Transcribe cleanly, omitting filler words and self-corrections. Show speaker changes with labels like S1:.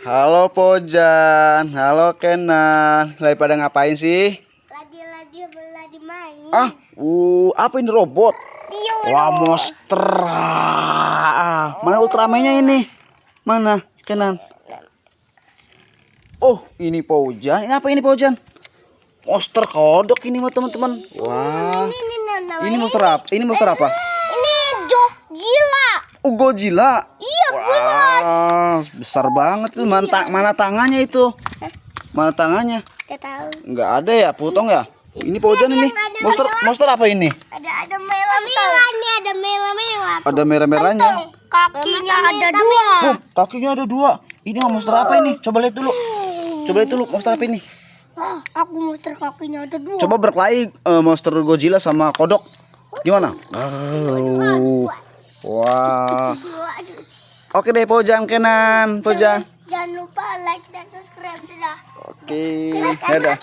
S1: Halo Pojan, halo Kenan. Lagi pada ngapain sih?
S2: Lagi main.
S1: Apa ini robot?
S2: Iya.
S1: Wah, monster. Mana Ultraman-nya ini? Mana Kenan? Oh, ini Pojan. Ini apa ini Pojan? Monster kodok ini mah teman-teman. Wah. Ini monster apa? Ini monster apa?
S2: Ini Godzilla.
S1: Godzilla.
S2: Iya,
S1: wah, besar banget tuh. Mana tangannya itu? Mana tangannya?
S2: Gak tahu.
S1: Nggak ada ya, potong ya. Ini Pojan ini. Monster apa ini?
S2: Ada merah nih, ada merah-merah.
S1: Ada merah-merahnya.
S2: Kakinya ada dua.
S1: Kakinya ada dua. Ini monster apa ini? Coba lihat dulu. Monster apa ini?
S2: Aku monster kakinya ada dua.
S1: Coba berkelahi monster Godzilla sama kodok. Gimana? Wah. Oke deh Pojan, Kenan, Pojan.
S2: Jangan lupa like dan subscribe sudah.
S1: Oke. Dadah.